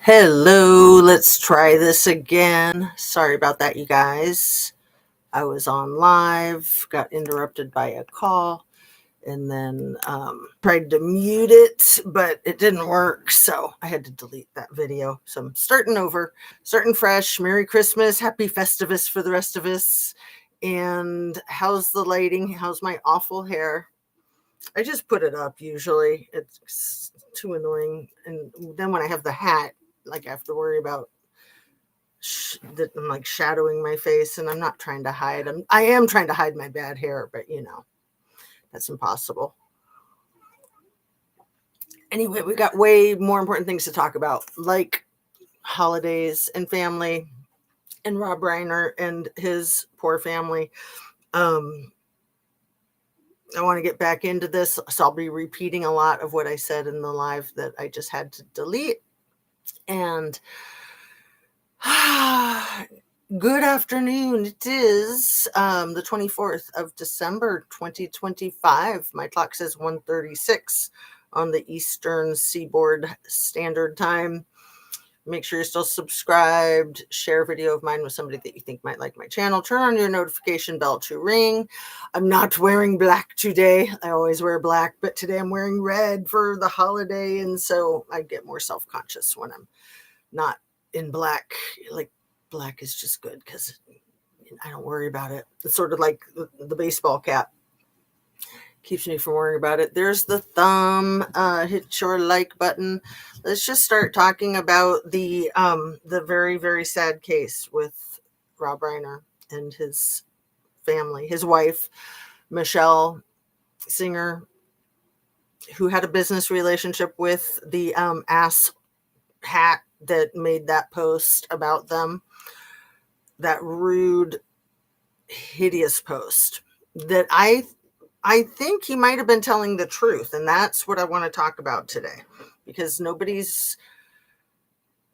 Hello, let's try this again. Sorry about that, you guys. I was on live, got interrupted by a call, and then tried to mute it, but it didn't work, so I had to delete that video. So I'm starting over, starting fresh. Merry Christmas, Happy Festivus for the rest of us. And how's the lighting? How's my awful hair? I just put it up usually. It's too annoying. And then when I have the hat, like I have to worry about that I'm like shadowing my face, and I'm not trying to hide. I am trying to hide my bad hair, but that's impossible. Anyway, we got way more important things to talk about, like holidays and family and Rob Reiner and his poor family. I want to get back into this, so I'll be repeating a lot of what I said in the live that I just had to delete. And good afternoon. It is the 24th of December, 2025. My clock says 1:36 on the Eastern Seaboard Standard Time. Make sure you're still subscribed. Share a video of mine with somebody that you think might like my channel. Turn on your notification bell to ring. I'm not wearing black today. I always wear black, but today I'm wearing red for the holiday, and so I get more self-conscious when I'm not in black. Like, black is just good because I don't worry about it. It's sort of like the baseball cap. Keeps me from worrying about it. There's the thumb. Hit your like button. Let's just start talking about the very, very sad case with Rob Reiner and his family. His wife, Michele, singer, who had a business relationship with the ass hat that made that post about them. That rude, hideous post that I think he might have been telling the truth, and that's what I want to talk about today, because nobody's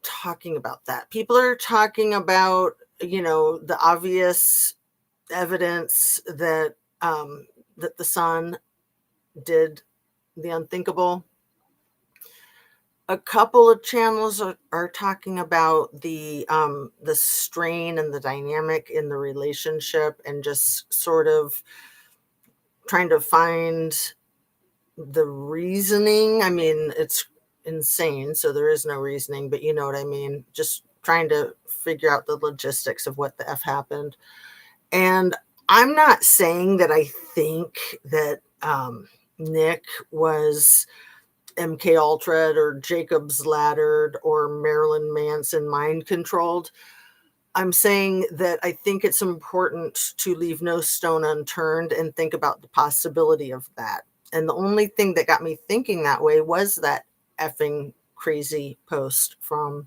talking about that. People are talking about, the obvious evidence that that the son did the unthinkable. A couple of channels are talking about the strain and the dynamic in the relationship, and just sort of trying to find the reasoning. I mean, it's insane, so there is no reasoning, but you know what I mean. Just trying to figure out the logistics of what the F happened. And I'm not saying that I think that Nick was MK Ultra'd or Jacob's laddered or Marilyn Manson mind controlled. I'm saying that I think it's important to leave no stone unturned and think about the possibility of that. And the only thing that got me thinking that way was that effing crazy post from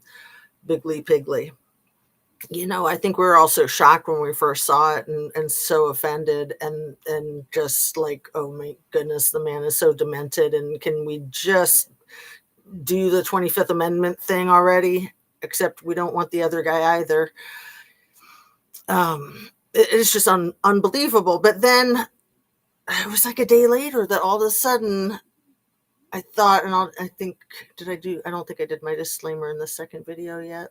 Biggly Piggly. I think we were all so shocked when we first saw it, and so offended, and just like, oh my goodness, the man is so demented, and can we just do the 25th Amendment thing already? Except we don't want the other guy either. It's just unbelievable. But then it was like a day later that all of a sudden I thought, and I don't think I did my disclaimer in the second video yet.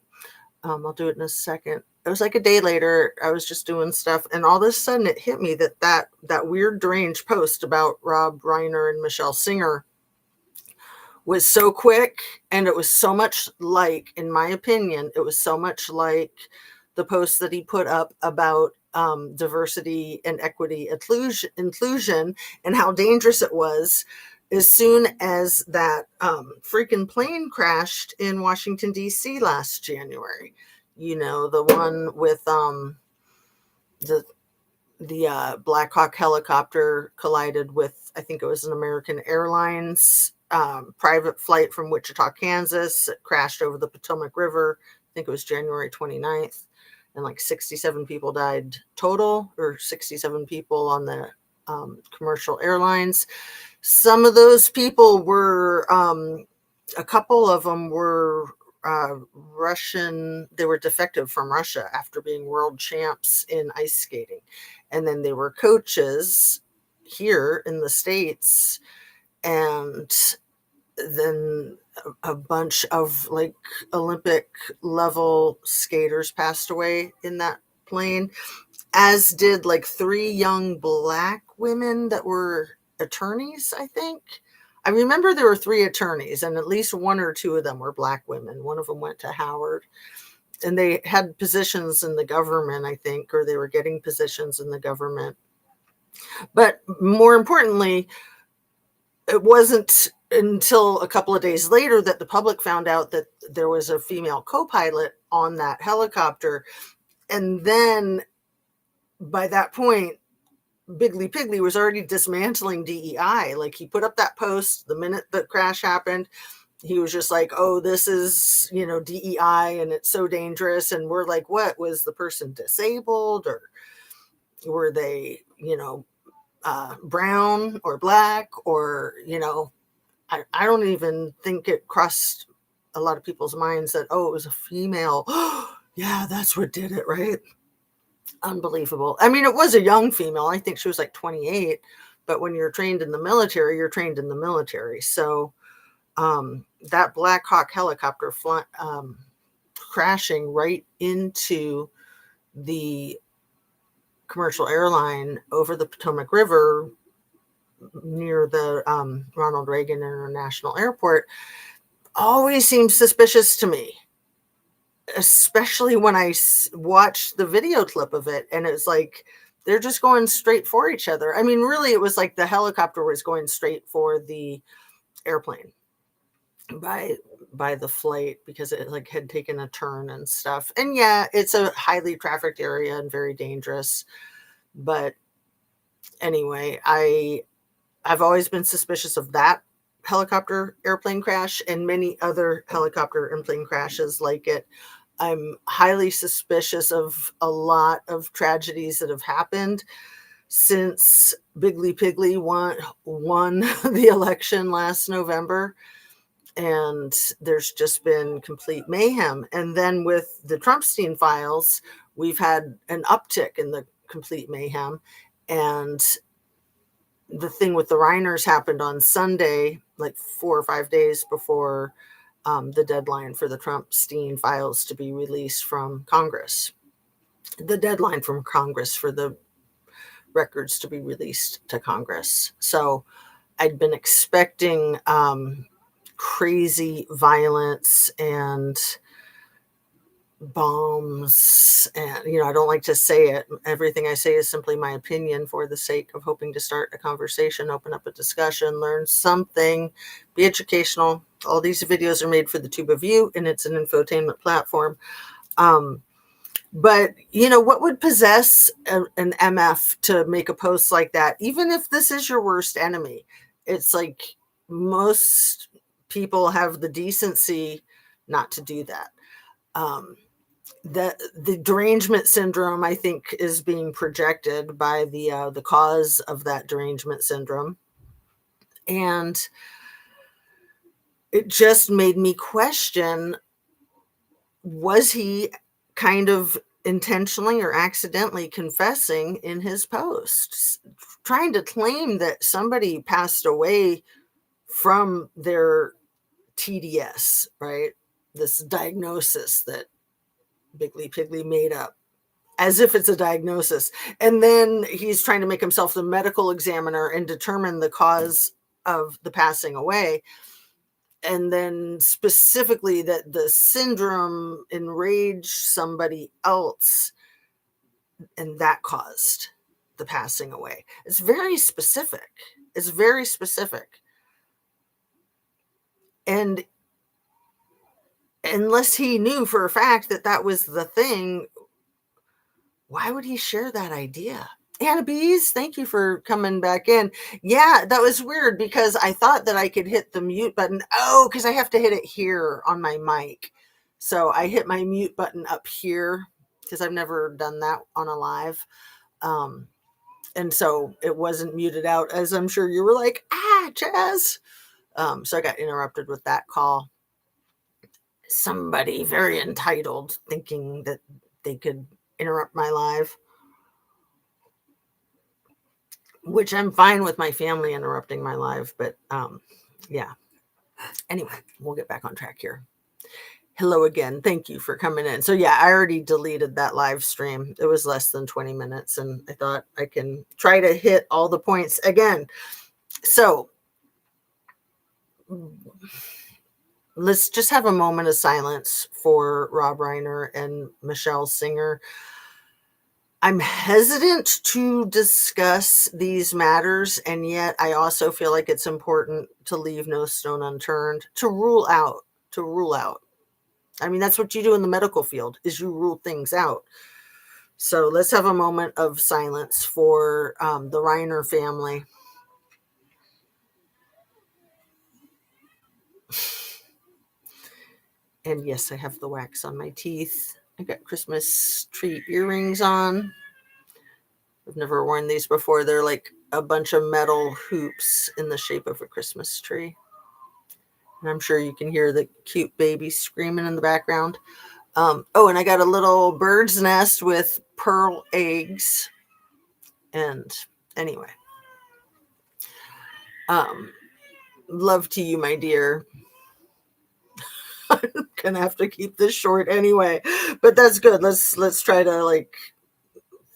I'll do it in a second. It was like a day later. I was just doing stuff, and all of a sudden it hit me that weird, deranged post about Rob Reiner and Michele Singer was so quick, and it was so much like, in my opinion, it was so much like the post that he put up about diversity and equity inclusion, and how dangerous it was as soon as that freaking plane crashed in Washington, D.C. last January. The one with the Black Hawk helicopter collided with, I think it was an American Airlines private flight from Wichita, Kansas. It crashed over the Potomac River. I think it was January 29th. And like 67 people died total, or 67 people on the commercial airlines. Some of those people were, a couple of them were Russian. They were defective from Russia after being world champs in ice skating. And then they were coaches here in the States, and then a bunch of like Olympic level skaters passed away in that plane, as did like 3 young Black women that were attorneys, I think. I remember there were 3 attorneys, and at least 1 or 2 of them were Black women. One of them went to Howard, and they had positions in the government, I think, or they were getting positions in the government. But more importantly, it wasn't until a couple of days later that the public found out that there was a female co-pilot on that helicopter. And then by that point, Biggly Piggly was already dismantling DEI. Like, he put up that post the minute the crash happened. He was just like, oh, this is, DEI, and it's so dangerous. And we're like, what? Was the person disabled, or were they, brown or Black, or, I don't even think it crossed a lot of people's minds that, oh, it was a female. Yeah, that's what did it, right? Unbelievable. I mean, it was a young female. I think she was like 28. But when you're trained in the military, you're trained in the military. So that Black Hawk helicopter crashing right into the commercial airline over the Potomac River near the Ronald Reagan International Airport always seems suspicious to me, especially when I watched the video clip of it, and it's like they're just going straight for each other. I mean, really, it was like the helicopter was going straight for the airplane by the flight, because it like had taken a turn and stuff. And yeah, it's a highly trafficked area and very dangerous. But anyway, I've always been suspicious of that helicopter airplane crash and many other helicopter airplane crashes like it. I'm highly suspicious of a lot of tragedies that have happened since Biggly Piggly won the election last November. And there's just been complete mayhem. And then with the Trumpster files, we've had an uptick in the complete mayhem. And the thing with the Reiners happened on Sunday, like 4 or 5 days before the deadline for the Trumpster files to be released from Congress. The deadline from Congress for the records to be released to Congress. So I'd been expecting crazy violence and bombs, and I don't like to say it. Everything I say is simply my opinion for the sake of hoping to start a conversation, open up a discussion, learn something, be educational. All these videos are made for the tube of you, and it's an infotainment platform. But what would possess an MF to make a post like that, even if this is your worst enemy? It's like most people have the decency not to do that. The derangement syndrome, I think, is being projected by the cause of that derangement syndrome. And it just made me question, was he kind of intentionally or accidentally confessing in his posts, trying to claim that somebody passed away from their TDS, right? This diagnosis that Biggly Piggly made up as if it's a diagnosis. And then he's trying to make himself the medical examiner and determine the cause of the passing away. And then specifically that the syndrome enraged somebody else and that caused the passing away. It's very specific. It's very specific. And unless he knew for a fact that that was the thing, why would he share that idea? Anna Bees, thank you for coming back in. Yeah, that was weird because I thought that I could hit the mute button. Oh, because I have to hit it here on my mic. So I hit my mute button up here because I've never done that on a live. And so it wasn't muted out, as I'm sure you were like, Chaz. So I got interrupted with that call. Somebody very entitled thinking that they could interrupt my live, which I'm fine with my family interrupting my live, but yeah. Anyway, we'll get back on track here. Hello again. Thank you for coming in. So yeah, I already deleted that live stream. It was less than 20 minutes and I thought I can try to hit all the points again. So let's just have a moment of silence for Rob Reiner and Michele Singer. I'm hesitant to discuss these matters, and yet I also feel like it's important to leave no stone unturned, to rule out. I mean, that's what you do in the medical field, is you rule things out. So let's have a moment of silence for the Reiner family. And yes, I have the wax on my teeth. I got Christmas tree earrings on. I've never worn these before. They're like a bunch of metal hoops in the shape of a Christmas tree. And I'm sure you can hear the cute baby screaming in the background. Oh, and I got a little bird's nest with pearl eggs. And anyway, love to you, my dear. I'm gonna have to keep this short anyway, but that's good. Let's try to like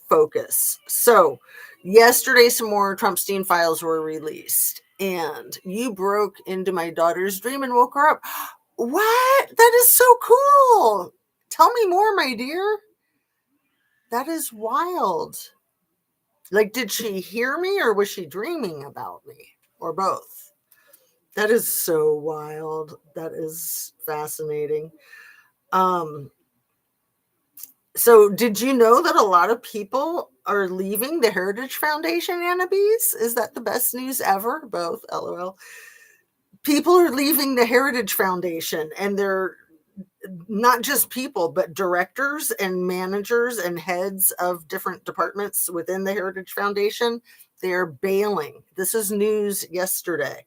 focus. So yesterday some more Trumpstein files were released and you broke into my daughter's dream and woke her up. What? That is so cool. Tell me more, my dear. That is wild. Like, did she hear me or was she dreaming about me or both? That is so wild. That is fascinating. So did you know that a lot of people are leaving the Heritage Foundation, Annabes? Is that the best news ever? Both, LOL. People are leaving the Heritage Foundation, and they're not just people, but directors and managers and heads of different departments within the Heritage Foundation. They're bailing. This is news yesterday.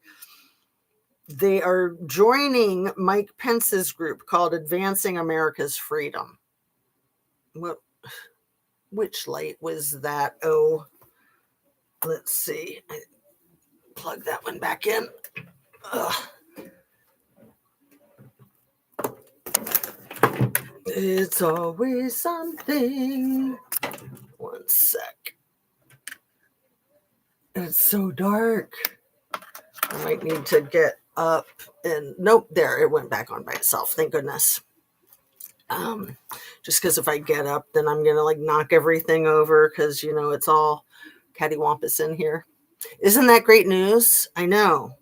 They are joining Mike Pence's group called Advancing America's Freedom. Which light was that? Oh, let's see. I plug that one back in. Ugh. It's always something. One sec. It's so dark. I might need to get up and nope, there, it went back on by itself. Thank goodness. Just because if I get up, then I'm gonna like knock everything over because you know it's all cattywampus in here. Isn't that great news? I know.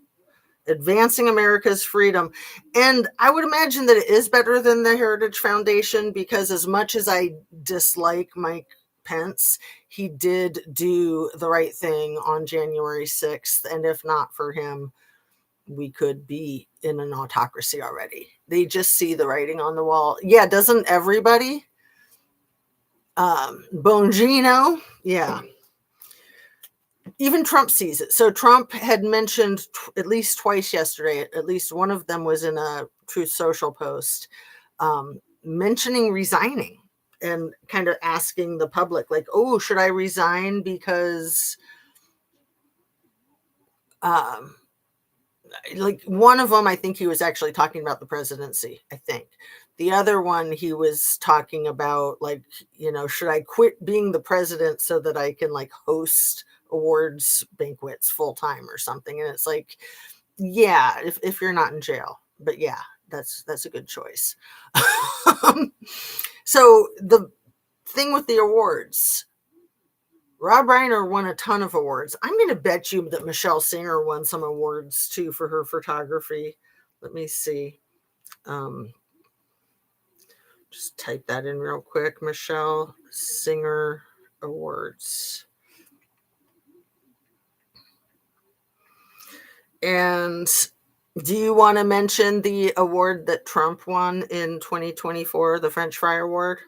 Advancing America's Freedom. And I would imagine that it is better than the Heritage Foundation because as much as I dislike Mike Pence, he did do the right thing on January 6th. And if not for him, we could be in an autocracy already. They just see the writing on the wall. Yeah, doesn't everybody? Bongino, yeah. Even Trump sees it. So Trump had mentioned at least twice yesterday, at least one of them was in a Truth Social post, mentioning resigning and kind of asking the public, like, oh, should I resign because like one of them, I think he was actually talking about the presidency, I think. The other one, he was talking about like, you know, should I quit being the president so that I can like host awards banquets full time or something? And it's like, yeah, if you're not in jail, but yeah, that's a good choice. So the thing with the awards, Rob Reiner won a ton of awards. I'm going to bet you that Michele Singer won some awards too for her photography. Let me see. Just type that in real quick. Michele Singer awards. And do you want to mention the award that Trump won in 2024, the French Fry Award?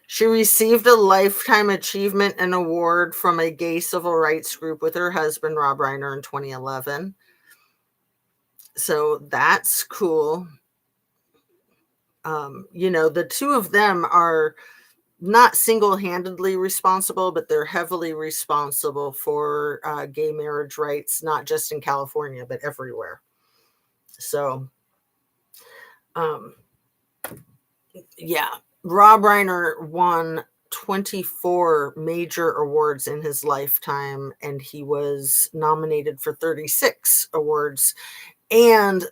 She received a Lifetime Achievement and Award from a gay civil rights group with her husband, Rob Reiner, in 2011. So that's cool. The two of them are not single-handedly responsible, but they're heavily responsible for gay marriage rights, not just in California, but everywhere. So, um, yeah, Rob Reiner won 24 major awards in his lifetime, and he was nominated for 36 awards. And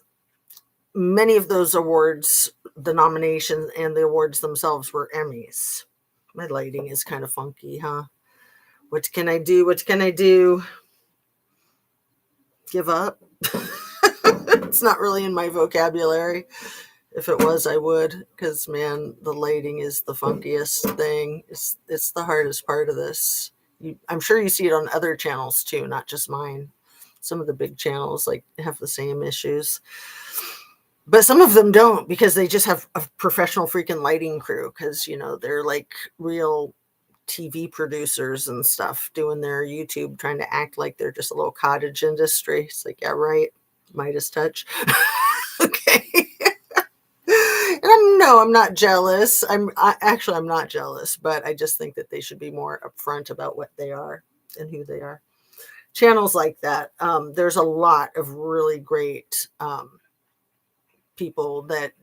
many of those awards, the nominations and the awards themselves, were Emmys. My lighting is kind of funky, huh? What can I do? What can I do? Give up? It's not really in my vocabulary. If it was, I would, because man, the lighting is the funkiest thing. It's the hardest part of this. I'm sure you see it on other channels too, not just mine. Some of the big channels like have the same issues, but some of them don't because they just have a professional freaking lighting crew because they're like real TV producers and stuff doing their YouTube, trying to act like they're just a little cottage industry. It's like, yeah, right. Midas touch. Okay. And no, I'm not jealous. I'm not jealous, but I just think that they should be more upfront about what they are and who they are. Channels like that. There's a lot of really great people that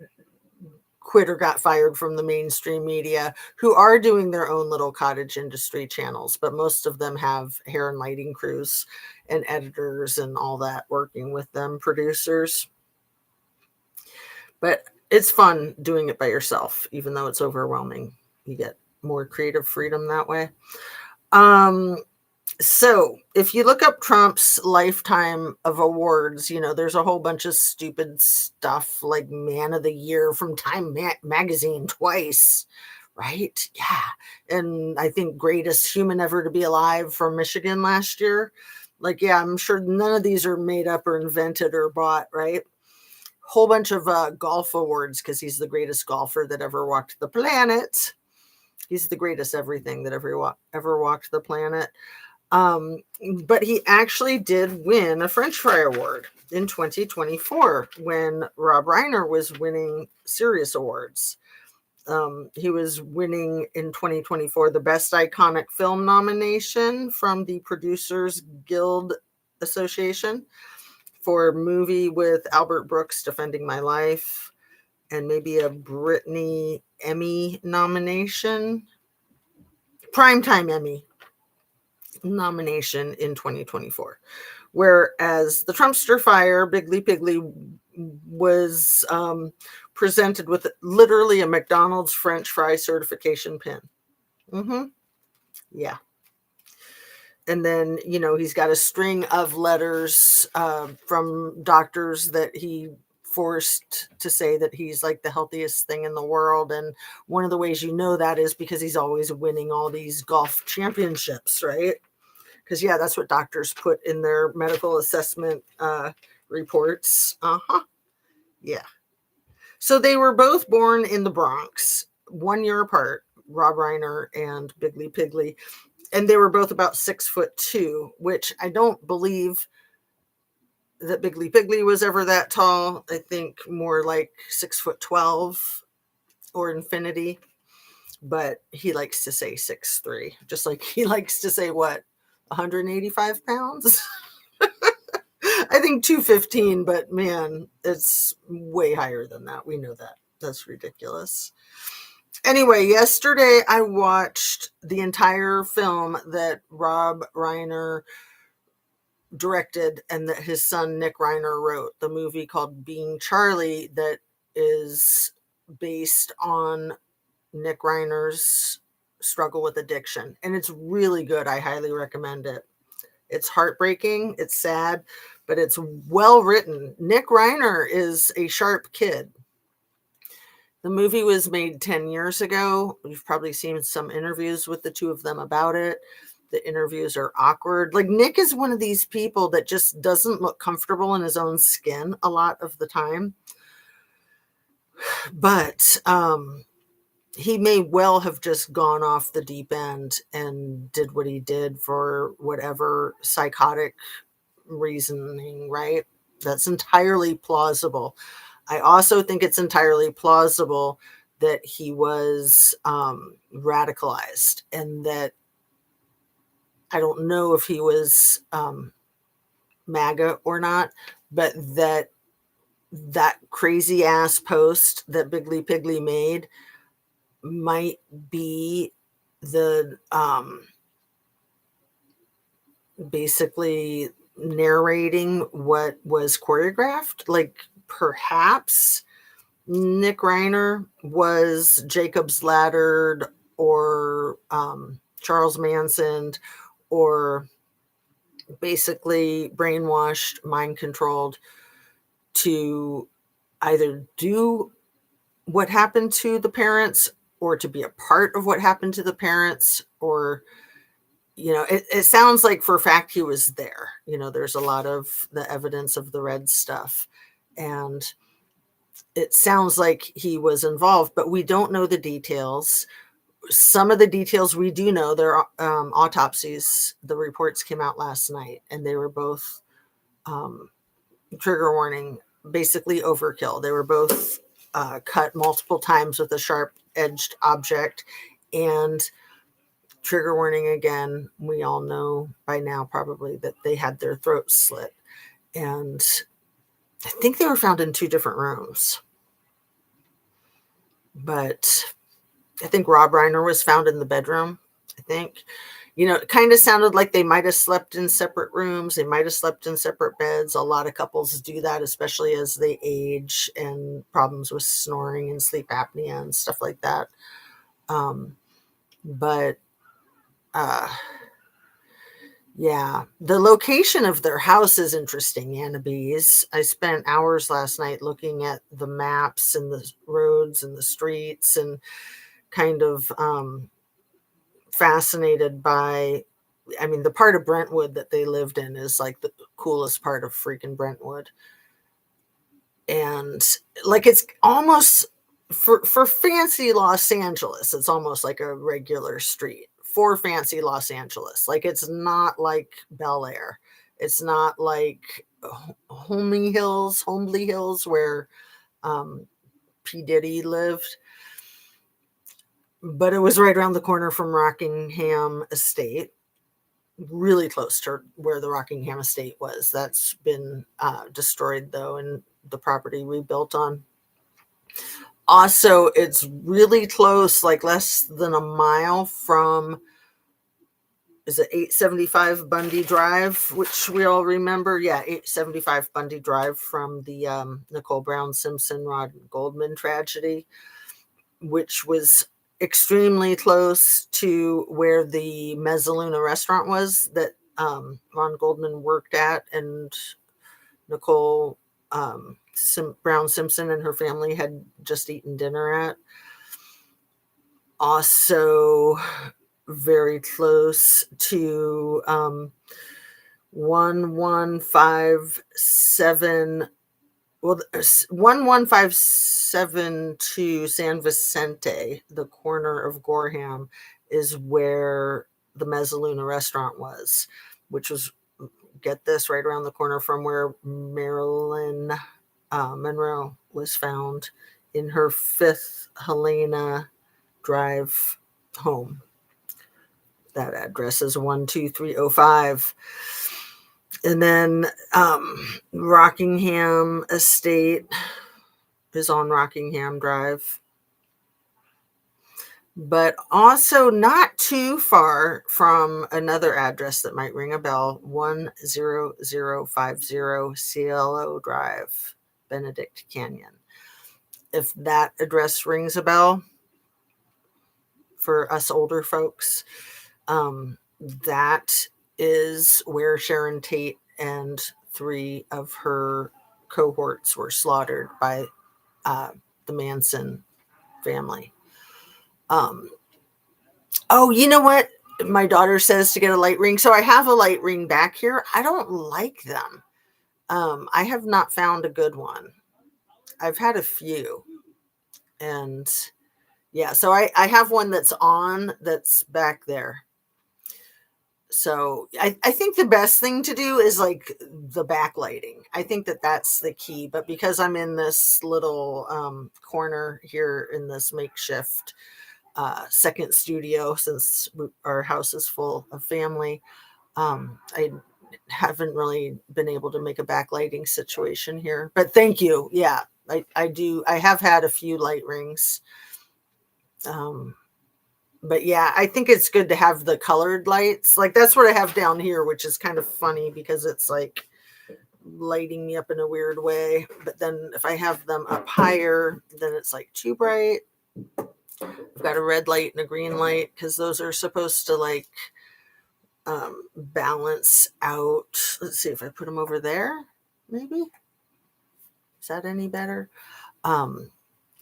quit or got fired from the mainstream media who are doing their own little cottage industry channels, but most of them have hair and lighting crews and editors and all that working with them, producers. But it's fun doing it by yourself, even though it's overwhelming. You get more creative freedom that way. So if you look up Trump's lifetime of awards, there's a whole bunch of stupid stuff like Man of the Year from Time magazine twice, right? Yeah. And I think Greatest Human Ever to Be Alive from Michigan last year. Like, yeah, I'm sure none of these are made up or invented or bought, right? Whole bunch of golf awards because he's the greatest golfer that ever walked the planet. He's the greatest everything that ever walked the planet. But he actually did win a French Fry Award in 2024 when Rob Reiner was winning serious awards. He was winning in 2024 the Best Iconic Film nomination from the Producers Guild Association for a movie with Albert Brooks, Defending My Life, and maybe a Brittany Emmy nomination, Primetime Emmy nomination in 2024. Whereas the Trumpster fire, Biggly Piggly, was presented with literally a McDonald's French fry certification pin. Yeah. And then, he's got a string of letters from doctors that he forced to say that he's like the healthiest thing in the world. And one of the ways that is because he's always winning all these golf championships, right? Because, yeah, that's what doctors put in their medical assessment reports. Yeah. So they were both born in the Bronx, 1 year apart, Rob Reiner and Biggly Piggly. And they were both about 6'2", which I don't believe that Biggly Piggly was ever that tall. I think more like 6'12" or infinity. But he likes to say 6'3", just like he likes to say what, 185 pounds? I think 215, but man, it's way higher than that. We know that. That's ridiculous. Anyway, yesterday I watched the entire film that Rob Reiner directed and that his son Nick Reiner wrote, the movie called Being Charlie, that is based on Nick Reiner's struggle with addiction. And it's really good. I highly recommend it. It's heartbreaking. It's sad, but it's well written. Nick Reiner is a sharp kid. The movie was made 10 years ago. You've probably seen some interviews with the two of them about it. The interviews are awkward. Like, Nick is one of these people that just doesn't look comfortable in his own skin a lot of the time. But he may well have just gone off the deep end and did what he did for whatever psychotic reasoning, right? That's entirely plausible. I also think it's entirely plausible that he was radicalized, and that I don't know if he was MAGA or not, but that crazy ass post that Biggly Piggly made might be the basically narrating what was choreographed. Like perhaps Nick Reiner was Jacob's Laddered, or Charles Manson, or basically brainwashed, mind controlled to either do what happened to the parents, or to be a part of what happened to the parents, or it sounds like for a fact he was there. There's a lot of the evidence of the red stuff, and it sounds like he was involved, but we don't know the details. Some of the details we do know, there are autopsies. The reports came out last night, and they were both trigger warning, basically overkill. They were both cut multiple times with a sharp edged object, and trigger warning again. We all know by now probably that they had their throats slit, and I think they were found in 2 different rooms. But I think Rob Reiner was found in the bedroom. I think, it kind of sounded like they might have slept in separate rooms. They might have slept in separate beds. A lot of couples do that, especially as they age, and problems with snoring and sleep apnea and stuff like that. But yeah, the location of their house is interesting, Annabes. I spent hours last night looking at the maps and the roads and the streets, and kind of fascinated by, the part of Brentwood that they lived in is like the coolest part of freaking Brentwood. And like, it's almost for fancy Los Angeles, it's almost like a regular street for fancy Los Angeles. Like, it's not like Bel Air. It's not like Homely Hills, where P. Diddy lived. But it was right around the corner from Rockingham Estate, really close to where the Rockingham Estate was. That's been destroyed, though, and the property we built on. Also, it's really close, like less than a mile from, is it 875 Bundy Drive, which we all remember? Yeah, 875 Bundy Drive, from the Nicole Brown Simpson, Ron Goldman tragedy, which was extremely close to where the Mezzaluna restaurant was that Ron Goldman worked at, and Nicole Brown Simpson and her family had just eaten dinner at. Also very close to 1157 1157 San Vicente, the corner of Gorham, is where the Mezzaluna restaurant was, which was, get this, right around the corner from where Marilyn Monroe was found in her 5th Helena Drive home. That address is 12305. And then Rockingham Estate is on Rockingham Drive. But also not too far from another address that might ring a bell, 10050 CLO Drive, Benedict Canyon. If that address rings a bell for us older folks, that is where Sharon Tate and 3 of her cohorts were slaughtered by the Manson family. Oh, you know what? My daughter says to get a light ring. So I have a light ring back here. I don't like them. I have not found a good one. I've had a few. And yeah, so I have one that's back there. So I think the best thing to do is like the backlighting. I think that that's the key. But because I'm in this little corner here in this makeshift second studio, since our house is full of family, I haven't really been able to make a backlighting situation here. But thank you. Yeah, I do. I have had a few light rings. Um, but yeah, I think it's good to have the colored lights. Like that's what I have down here, which is kind of funny because it's like lighting me up in a weird way. But then if I have them up higher, then it's like too bright. I've got a red light and a green light because those are supposed to like balance out. Let's see if I put them over there. Maybe is that any better? Um,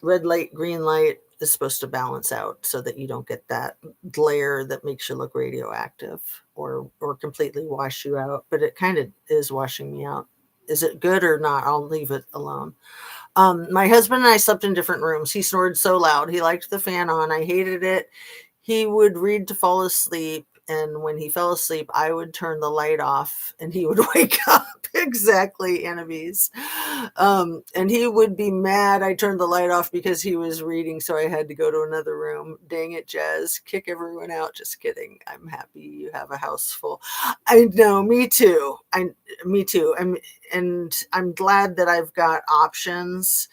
Red light, green light is supposed to balance out so that you don't get that glare that makes you look radioactive or completely wash you out. But it kind of is washing me out. Is it good or not? I'll leave it alone. My husband and I slept in different rooms. He snored so loud. He liked the fan on. I hated it. He would read to fall asleep. And when he fell asleep, I would turn the light off and he would wake up. Exactly, Annabise. And he would be mad I turned the light off because he was reading, so I had to go to another room. Dang it, Jazz. Kick everyone out. Just kidding. I'm happy you have a house full. I know, me too. Me too. I'm glad that I've got options.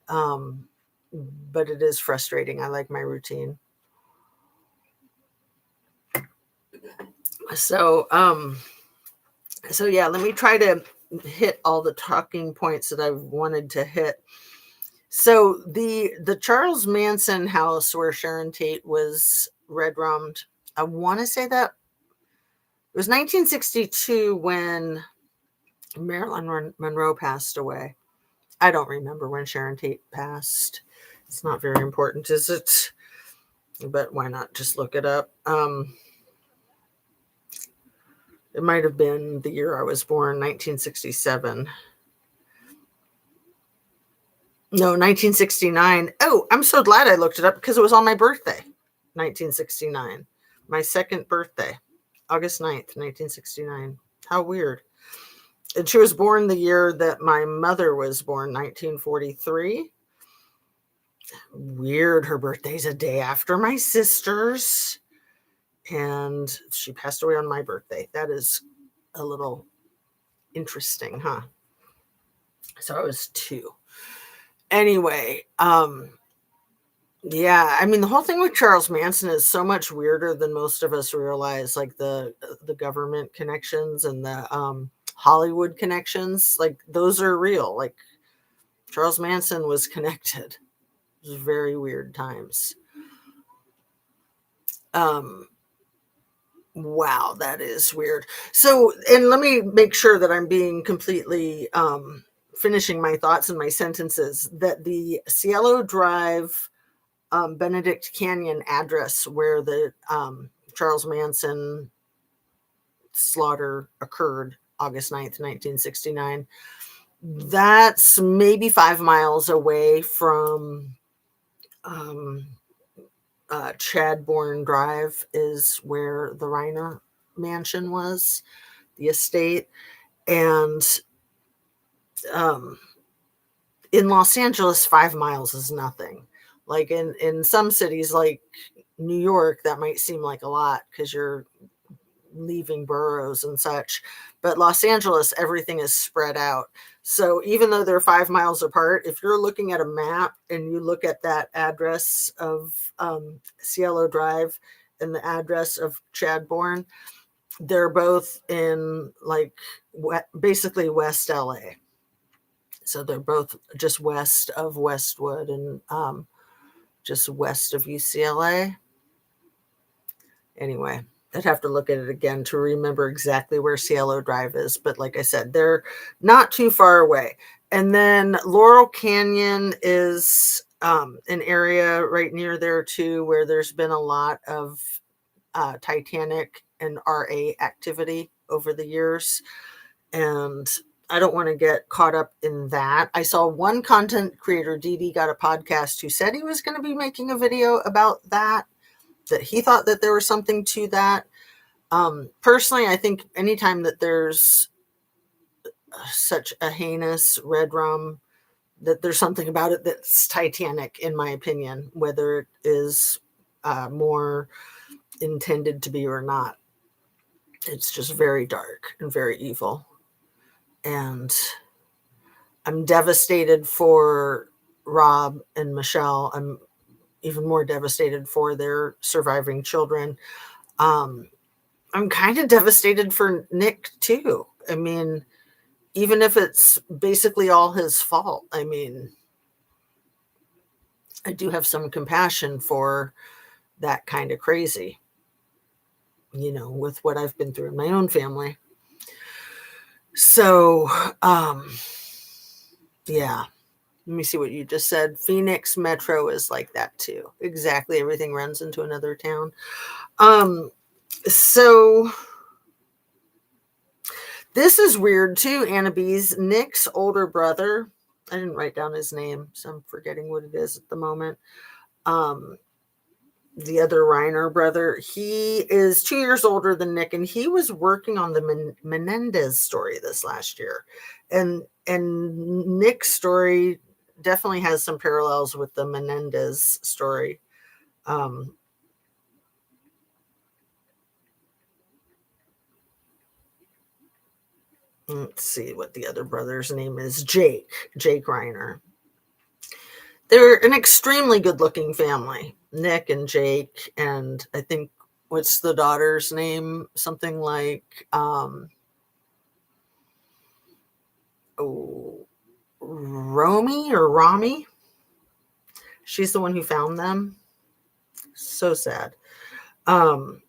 But it is frustrating. I like my routine. So yeah, let me try to hit all the talking points that I've wanted to hit. So the Charles Manson house where Sharon Tate was red-rummed, I want to say that it was 1962 when Marilyn Monroe passed away. I don't remember when Sharon Tate passed. It's not very important, is it? But why not just look it up? It might have been the year I was born, 1967. No, 1969. Oh, I'm so glad I looked it up because it was on my birthday, 1969. My second birthday, August 9th, 1969. How weird. And she was born the year that my mother was born, 1943. Weird. Her birthday's a day after my sister's. And she passed away on my birthday. That is a little interesting, huh? So I was 2. Anyway, yeah, I mean the whole thing with Charles Manson is so much weirder than most of us realize, like the government connections and the Hollywood connections, like those are real. Like Charles Manson was connected. It was very weird times. Wow, that is weird. So, and let me make sure that I'm being completely finishing my thoughts and my sentences, that the Cielo Drive Benedict Canyon address where the Charles Manson slaughter occurred, August 9th, 1969, that's maybe 5 miles away from Chadbourne Drive is where the Reiner mansion was, the estate. And in Los Angeles, 5 miles is nothing. Like in some cities like New York, that might seem like a lot because you're leaving boroughs and such. But Los Angeles, everything is spread out. So even though they're 5 miles apart, if you're looking at a map and you look at that address of Cielo Drive and the address of Chadbourne, they're both in like basically West LA. So they're both just west of Westwood and just west of UCLA. Anyway, I'd have to look at it again to remember exactly where Cielo Drive is. But like I said, they're not too far away. And then Laurel Canyon is an area right near there too, where there's been a lot of Titanic and RA activity over the years. And I don't want to get caught up in that. I saw one content creator, Dee Got a Podcast, who said he was going to be making a video about that he thought that there was something to that. Personally, I think anytime that there's such a heinous red rum, that there's something about it that's Titanic, in my opinion, whether it is more intended to be or not. It's just very dark and very evil. And I'm devastated for Rob and Michele. I'm even more devastated for their surviving children. I'm kind of devastated for Nick, too. I mean, even if it's basically all his fault, I mean, I do have some compassion for that kind of crazy, with what I've been through in my own family. So, yeah. Let me see what you just said. Phoenix Metro is like that too. Exactly. Everything runs into another town. So this is weird too, Anna B's. Nick's older brother, I didn't write down his name, so I'm forgetting what it is at the moment. The other Reiner brother, he is 2 years older than Nick, and he was working on the Menendez story this last year. And Nick's story definitely has some parallels with the Menendez story. Let's see what the other brother's name is. Jake Reiner. They're an extremely good-looking family, Nick and Jake, and I think, what's the daughter's name? Something like Romy or Rami. She's the one who found them. So sad. And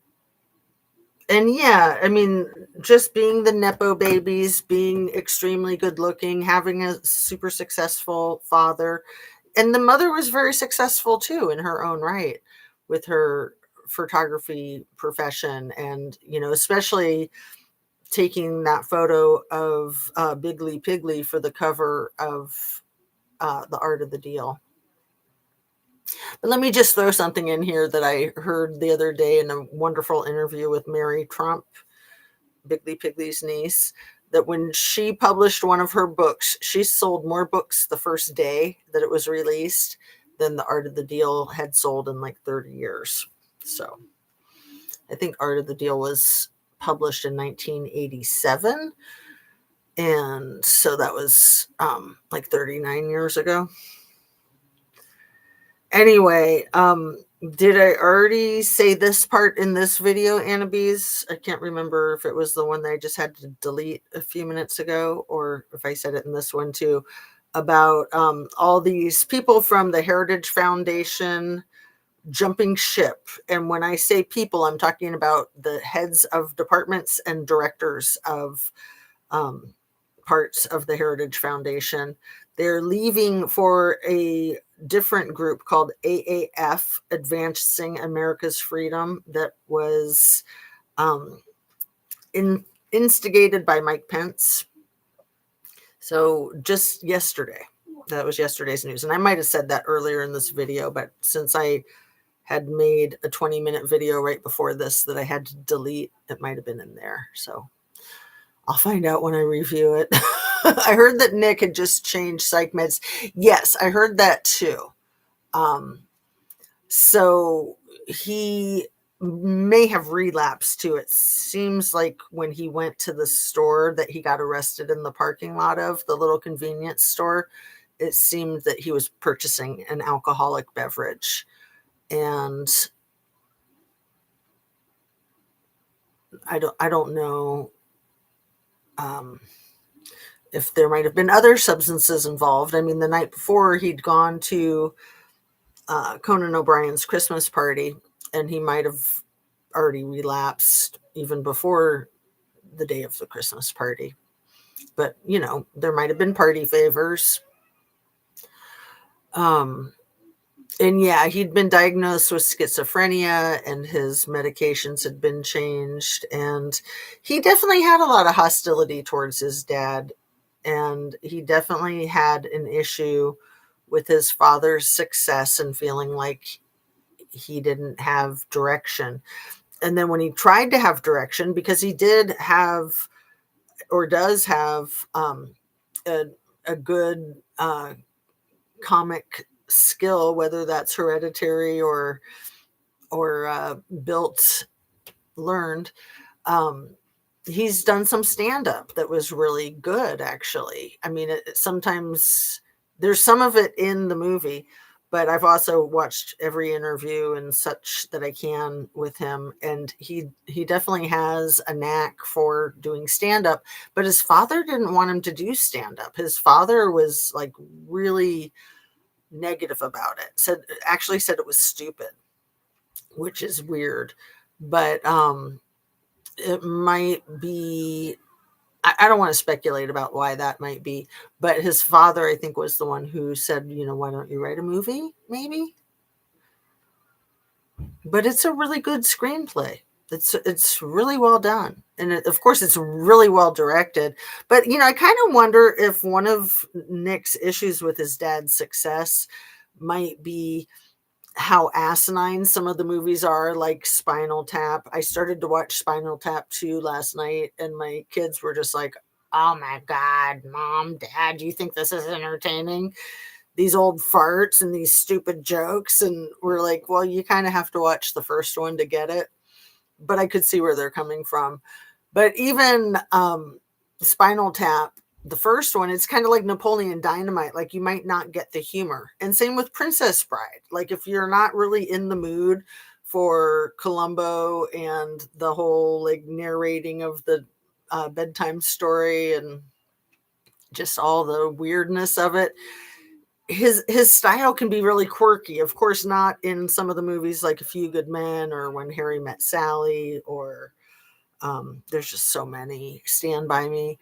yeah, I mean, just being the Nepo babies, being extremely good looking, having a super successful father. And the mother was very successful too in her own right with her photography profession. And, especially taking that photo of Biggly Piggly for the cover of The Art of the Deal. But let me just throw something in here that I heard the other day in a wonderful interview with Mary Trump, Biggly Piggly's niece, that when she published one of her books, she sold more books the first day that it was released than The Art of the Deal had sold in like 30 years. So I think Art of the Deal was published in 1987. And so that was like 39 years ago. Anyway, did I already say this part in this video, Anna B's? I can't remember if it was the one that I just had to delete a few minutes ago, or if I said it in this one too, about all these people from the Heritage Foundation jumping ship. And when I say people, I'm talking about the heads of departments and directors of parts of the Heritage Foundation. They're leaving for a different group called AAF, Advancing America's Freedom, that was instigated by Mike Pence. So just yesterday, that was yesterday's news. And I might have said that earlier in this video, but since I had made a 20-minute video right before this that I had to delete, it might have been in there. So I'll find out when I review it. I heard that Nick had just changed psych meds. Yes, I heard that too. So he may have relapsed too. It seems like when he went to the store that he got arrested in the parking lot of, the little convenience store, it seemed that he was purchasing an alcoholic beverage. And I don't know if there might have been other substances involved. I mean, the night before he'd gone to Conan O'Brien's Christmas party, and he might have already relapsed even before the day of the Christmas party. But, there might have been party favors. And yeah, he'd been diagnosed with schizophrenia and his medications had been changed. And he definitely had a lot of hostility towards his dad. And he definitely had an issue with his father's success and feeling like he didn't have direction. And then when he tried to have direction, because he did have or does have a, a good comic skill, whether that's hereditary or built, learned. Um, he's done some stand up that was really good, actually. I mean, sometimes there's some of it in the movie, but I've also watched every interview and such that I can with him, and he definitely has a knack for doing stand up. But his father didn't want him to do stand up. His father was like really negative about it. Said it was stupid, which is weird. But it might be, I don't want to speculate about why that might be, but his father, I think, was the one who said, why don't you write a movie, maybe? But it's a really good screenplay. It's really well done, and of course, it's really well directed. But I kind of wonder if one of Nick's issues with his dad's success might be how asinine some of the movies are, like Spinal Tap. I started to watch Spinal Tap 2 last night, and my kids were just like, oh my God, Mom, Dad, do you think this is entertaining? These old farts and these stupid jokes. And we're like, well, you kind of have to watch the first one to get it. But I could see where they're coming from. But even Spinal Tap, the first one, it's kind of like Napoleon Dynamite. Like, you might not get the humor. And same with Princess Bride. Like, if you're not really in the mood for Columbo and the whole like narrating of the bedtime story and just all the weirdness of it, his style can be really quirky. Of course, not in some of the movies like A Few Good Men or When Harry Met Sally, or there's just so many. Stand By Me.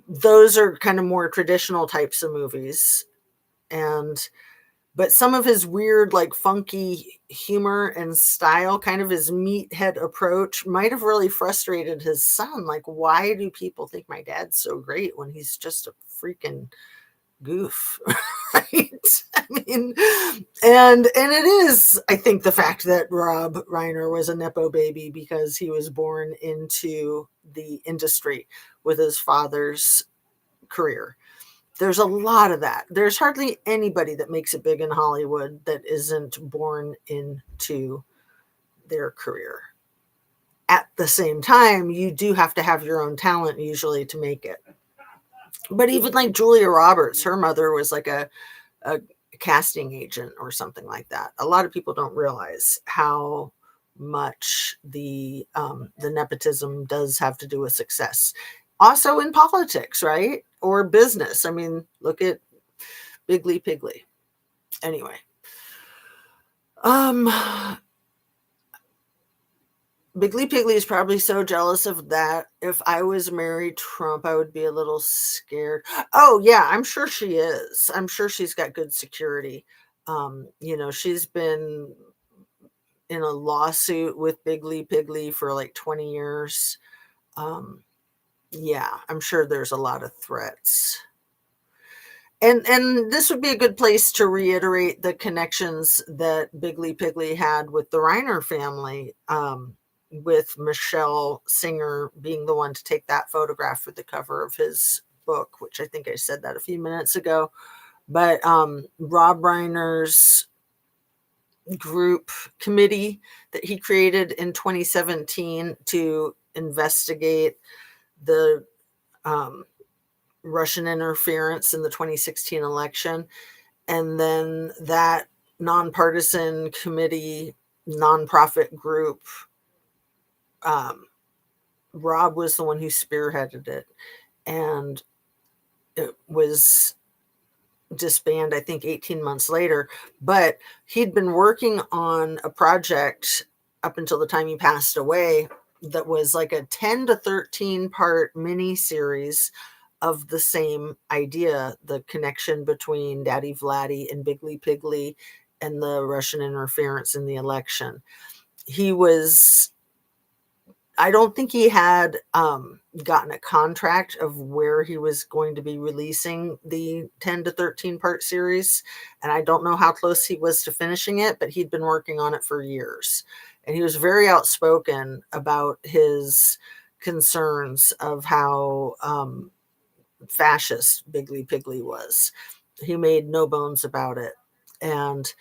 Those are kind of more traditional types of movies. But some of his weird, like funky humor and style, kind of his meathead approach, might have really frustrated his son. Like, why do people think my dad's so great when he's just a freaking goof? Right? I mean, and it is, I think, the fact that Rob Reiner was a nepo baby because he was born into the industry with his father's career. There's a lot of that. There's hardly anybody that makes it big in Hollywood that isn't born into their career. At the same time, you do have to have your own talent usually to make it. But even like Julia Roberts, her mother was like a casting agent or something like that. A lot of people don't realize how much the nepotism does have to do with success. Also in politics, right? Or business. I mean, look at Biggly Piggly. Anyway, Biggly Piggly is probably so jealous of that. If I was Mary Trump, I would be a little scared. Oh yeah, I'm sure she is. I'm sure she's got good security. She's been in a lawsuit with Biggly Piggly for like 20 years. Yeah, I'm sure there's a lot of threats. And this would be a good place to reiterate the connections that Biggly Piggly had with the Reiner family, with Michele Singer being the one to take that photograph for the cover of his book, which I think I said that a few minutes ago. But Rob Reiner's group committee that he created in 2017 to investigate the Russian interference in the 2016 election. And then that nonpartisan committee, nonprofit group, Rob was the one who spearheaded it. And it was disbanded, I think, 18 months later. But he'd been working on a project up until the time he passed away that was like a 10 to 13 part mini series of the same idea, the connection between Daddy Vladdy and Biggly Piggly and the Russian interference in the election. He was I don't think he had gotten a contract of where he was going to be releasing the 10 to 13 part series. And I don't know how close he was to finishing it, but he'd been working on it for years. And he was very outspoken about his concerns of how fascist Biggly Piggly was. He made no bones about it. And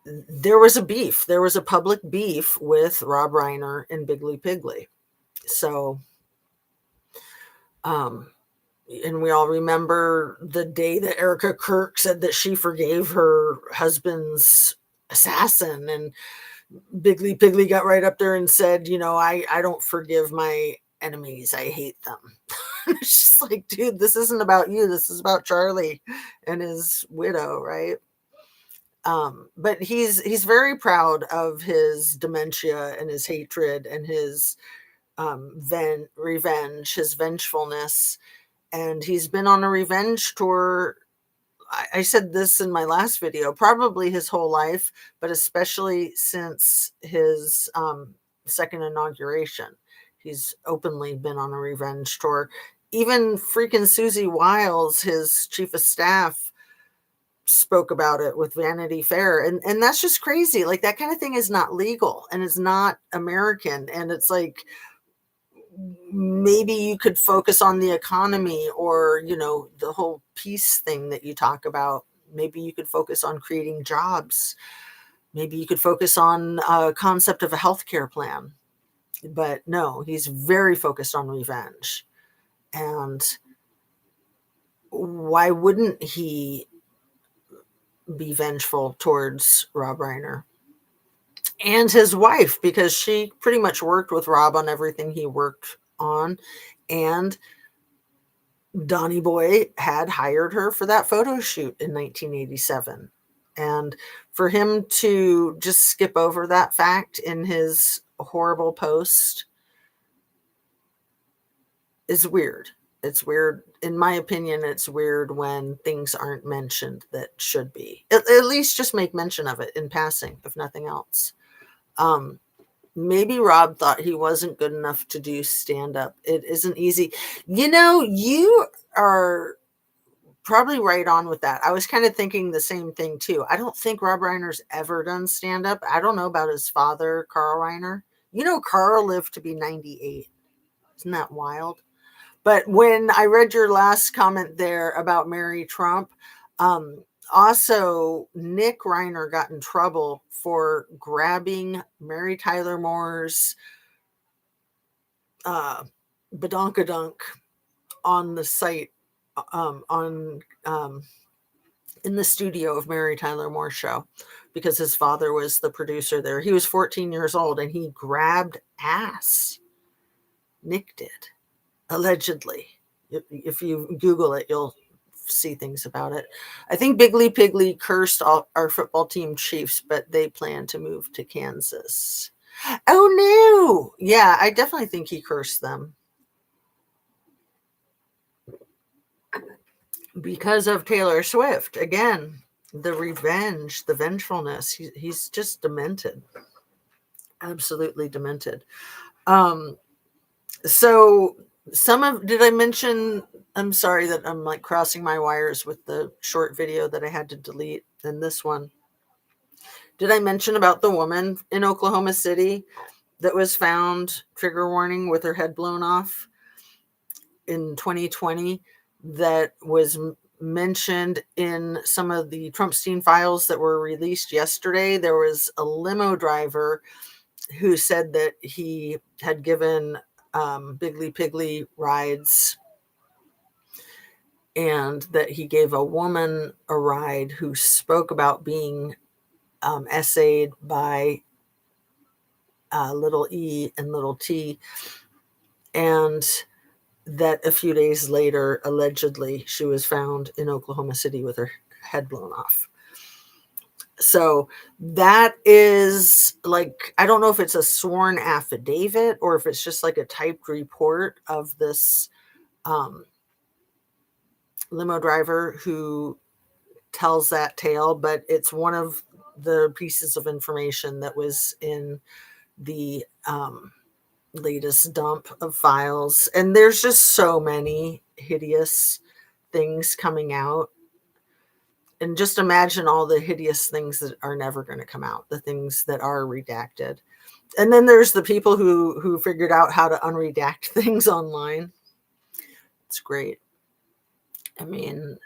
there was a beef. There was a public beef with Rob Reiner and Biggly Piggly. So, and we all remember the day that Erica Kirk said that she forgave her husband's assassin, and Biggly Piggly got right up there and said, I don't forgive my enemies. I hate them. It's just like, dude, this isn't about you. This is about Charlie and his widow, right? But he's very proud of his dementia and his hatred and his revenge, his vengefulness. And he's been on a revenge tour. I said this in my last video, probably his whole life, but especially since his second inauguration. He's openly been on a revenge tour. Even freaking Susie Wiles, his chief of staff, spoke about it with Vanity Fair. And that's just crazy. Like, that kind of thing is not legal and it's not American. And it's like, maybe you could focus on the economy, or the whole peace thing that you talk about. Maybe you could focus on creating jobs. Maybe you could focus on a concept of a healthcare plan. But no, he's very focused on revenge. And why wouldn't he be vengeful towards Rob Reiner and his wife? Because she pretty much worked with Rob on everything he worked on. And Donnie Boy had hired her for that photo shoot in 1987. And for him to just skip over that fact in his horrible post is weird. It's weird. In my opinion, it's weird when things aren't mentioned that should be. At least just make mention of it in passing, if nothing else. Maybe Rob thought he wasn't good enough to do stand-up. It isn't easy. You are probably right on with that. I was kind of thinking the same thing too. I don't think Rob Reiner's ever done stand-up. I don't know about his father, Carl Reiner. Carl lived to be 98. Isn't that wild? But when I read your last comment there about Mary Trump, also Nick Reiner got in trouble for grabbing Mary Tyler Moore's badonkadunk on the site, in the studio of Mary Tyler Moore's show, because his father was the producer there. He was 14 years old and he grabbed ass. Nick did. Allegedly. If you Google it, you'll see things about it. I think Biggly Piggly cursed our football team Chiefs, but they plan to move to Kansas. Oh no! Yeah, I definitely think he cursed them because of Taylor Swift. Again, the revenge, the vengefulness. He's just demented. Absolutely demented. So did I mention, I'm sorry that I'm like crossing my wires with the short video that I had to delete in this one. Did I mention about the woman in Oklahoma City that was found, trigger warning, with her head blown off in 2020, that was mentioned in some of the Trumpstein files that were released yesterday? There was a limo driver who said that he had given Biggly Piggly rides, and that he gave a woman a ride who spoke about being essayed by little e and little t, and that a few days later, allegedly, she was found in Oklahoma City with her head blown off. So that is like, I don't know if it's a sworn affidavit or if it's just like a typed report of this limo driver who tells that tale, but it's one of the pieces of information that was in the latest dump of files. And there's just so many hideous things coming out. And just imagine all the hideous things that are never going to come out, the things that are redacted. And then there's the people who figured out how to unredact things online. It's great. I mean,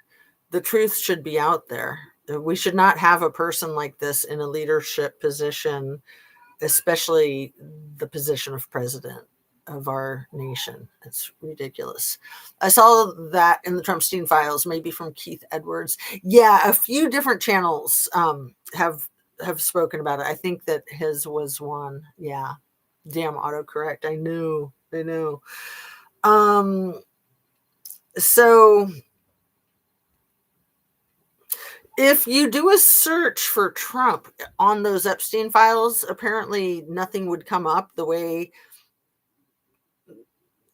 the truth should be out there. We should not have a person like this in a leadership position, especially the position of president of our nation. It's ridiculous. I saw that in the Trumpstein files, maybe from Keith Edwards. Yeah, a few different channels have spoken about it. I think that his was one. Yeah. Damn autocorrect. I knew. So if you do a search for Trump on those Epstein files, apparently nothing would come up the way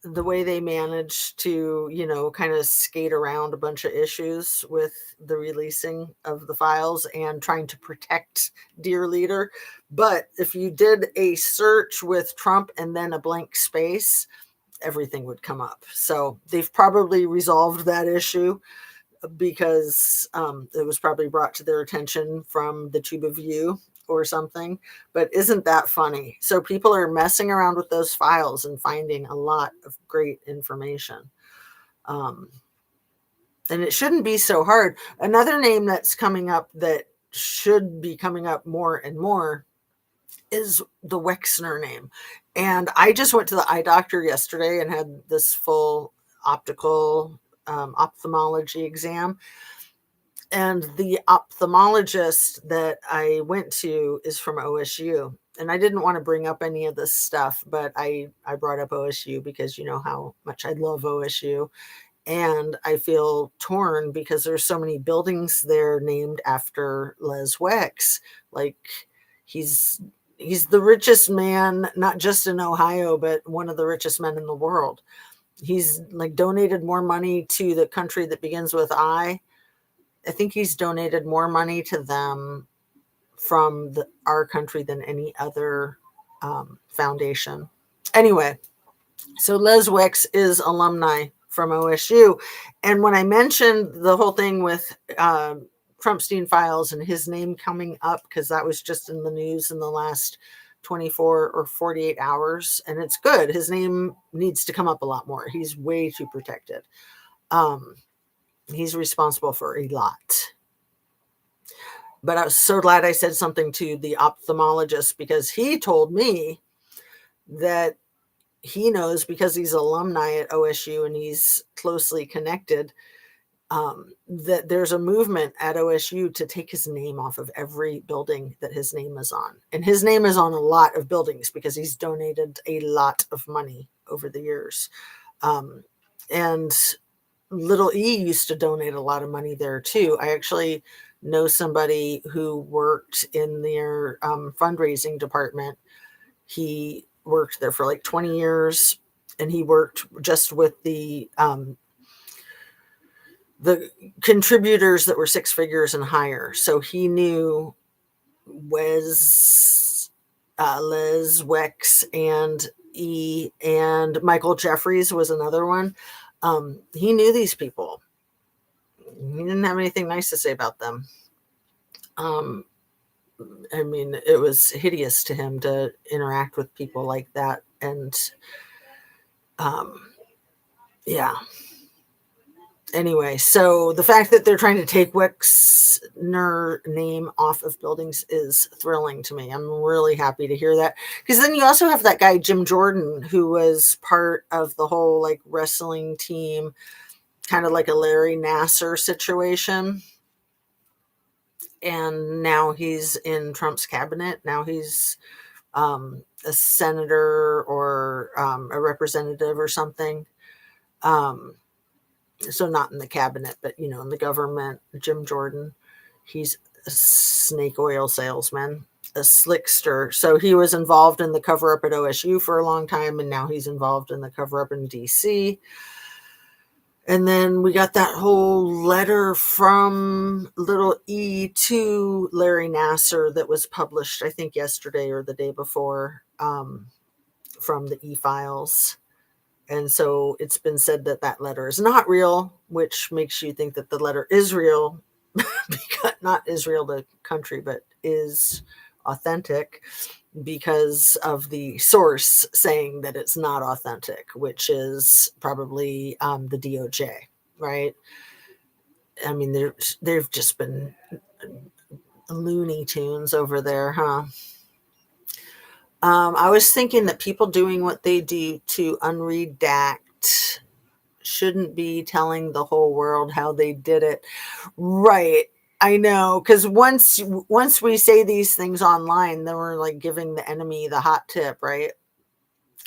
they managed to, kind of skate around a bunch of issues with the releasing of the files and trying to protect dear leader. But if you did a search with Trump and then a blank space, everything would come up. So they've probably resolved that issue because it was probably brought to their attention from the Tube of You or something. But isn't that funny? So people are messing around with those files and finding a lot of great information. And it shouldn't be so hard. Another name that's coming up that should be coming up more and more is the Wexner name. And I just went to the eye doctor yesterday and had this full optical ophthalmology exam. And the ophthalmologist that I went to is from OSU. And I didn't want to bring up any of this stuff, but I brought up OSU because you know how much I love OSU. And I feel torn because there's so many buildings there named after Les Wex. Like he's the richest man, not just in Ohio, but one of the richest men in the world. He's like donated more money to the country that begins with I. I think he's donated more money to them from our country than any other foundation. Anyway, so Les Wex is alumni from OSU. And when I mentioned the whole thing with Trumpstein files and his name coming up, because that was just in the news in the last 24 or 48 hours, and it's good. His name needs to come up a lot more. He's way too protected. He's responsible for a lot. But I was so glad I said something to the ophthalmologist because he told me that he knows because he's alumni at OSU and he's closely connected, that there's a movement at OSU to take his name off of every building that his name is on. And his name is on a lot of buildings because he's donated a lot of money over the years. And Little E used to donate a lot of money there too. I actually know somebody who worked in their fundraising department. He worked there for like 20 years, and he worked just with the contributors that were six figures and higher. So he knew Les Wex and E, and Michael Jeffries was another one. He knew these people. He didn't have anything nice to say about them. I mean, it was hideous to him to interact with people like that. And yeah. Anyway, so the fact that they're trying to take Wexner name off of buildings is thrilling to me. I'm really happy to hear that. Because then you also have that guy, Jim Jordan, who was part of the whole like wrestling team, kind of like a Larry Nassar situation. And now he's in Trump's cabinet. Now he's a senator or a representative or something. So not in the cabinet, but, in the government. Jim Jordan, he's a snake oil salesman, a slickster. So he was involved in the cover-up at OSU for a long time, and now he's involved in the cover-up in D.C., and then we got that whole letter from Little E to Larry Nassar that was published, I think, yesterday or the day before, from the e-files. And so it's been said that that letter is not real, which makes you think that the letter is real, because not Israel, the country, but is authentic, because of the source saying that it's not authentic, which is probably the DOJ, right? I mean, they've just been Looney Tunes over there, huh? I was thinking that people doing what they do to unredact shouldn't be telling the whole world how they did it. Right. I know, because once we say these things online, then we're like giving the enemy the hot tip, right?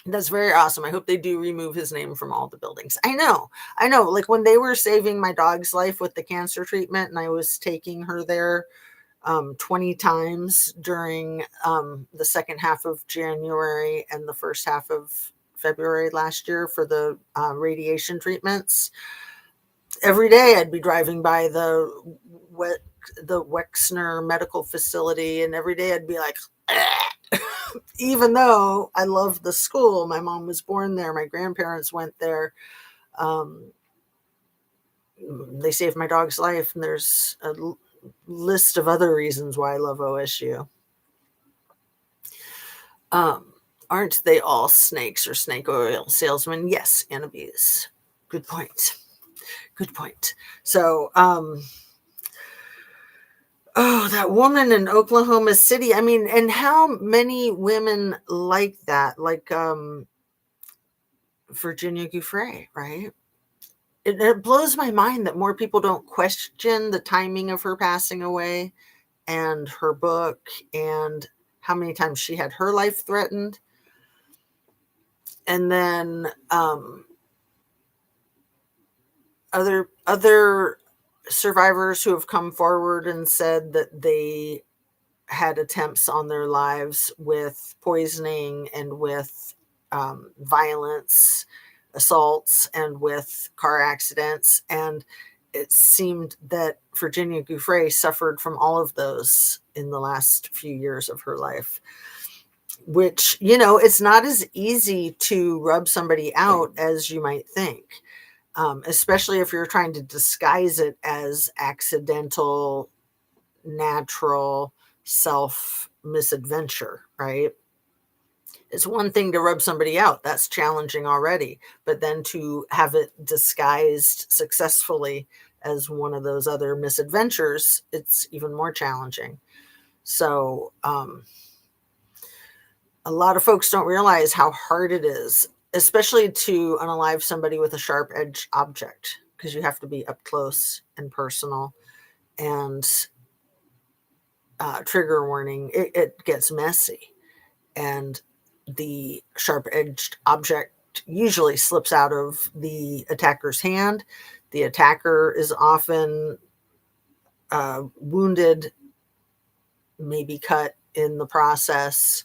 That's very awesome. I hope they do remove his name from all the buildings. I know. Like when they were saving my dog's life with the cancer treatment, and I was taking her there 20 times during the second half of January and the first half of February last year for the radiation treatments. Every day I'd be driving by the Wexner Medical Facility, and every day I'd be like, even though I love the school, my mom was born there, my grandparents went there. They saved my dog's life, and there's a list of other reasons why I love OSU. Aren't they all snakes or snake oil salesmen? Yes, Annabise. Good point. So, that woman in Oklahoma City. I mean, and how many women like that? Like Virginia Giuffre, right? It blows my mind that more people don't question the timing of her passing away and her book and how many times she had her life threatened. And then other survivors who have come forward and said that they had attempts on their lives with poisoning and with violence, assaults, and with car accidents. And it seemed that Virginia Giuffre suffered from all of those in the last few years of her life, which, it's not as easy to rub somebody out as you might think, especially if you're trying to disguise it as accidental, natural self misadventure, right? It's one thing to rub somebody out. That's challenging already. But then to have it disguised successfully as one of those other misadventures, it's even more challenging. So a lot of folks don't realize how hard it is, especially to unalive somebody with a sharp edge object, because you have to be up close and personal. And trigger warning, it gets messy. And the sharp-edged object usually slips out of the attacker's hand. The attacker is often wounded, maybe cut in the process,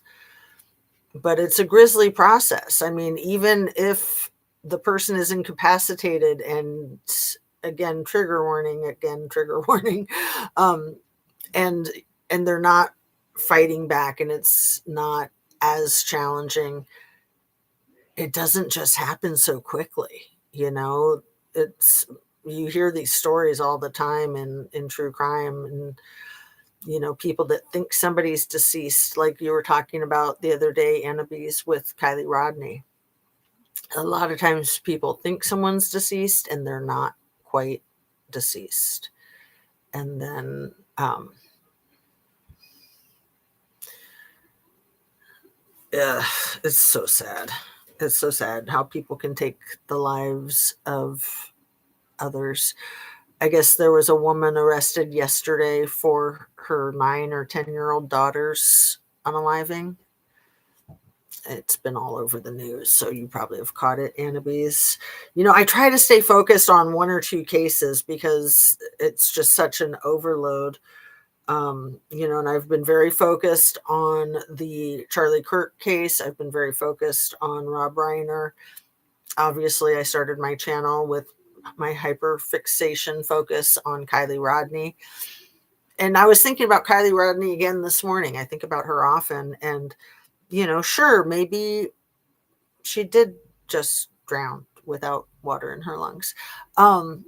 but it's a grisly process. I mean, even if the person is incapacitated, and again, trigger warning, and they're not fighting back, and it's not as challenging, it doesn't just happen so quickly. You hear these stories all the time in true crime, and people that think somebody's deceased, like you were talking about the other day, Annabise, with Kylie Rodney. A lot of times people think someone's deceased and they're not quite deceased. And then it's so sad. It's so sad how people can take the lives of others. I guess there was a woman arrested yesterday for her 9 or 10-year-old daughter's unaliving. It's been all over the news, so you probably have caught it, Annabise. I try to stay focused on 1 or 2 cases because it's just such an overload. And I've been very focused on the Charlie Kirk case. I've been very focused on Rob Reiner. Obviously, I started my channel with my hyperfixation focus on Kylie Rodney. And I was thinking about Kylie Rodney again this morning. I think about her often. And, sure, maybe she did just drown without water in her lungs. Um,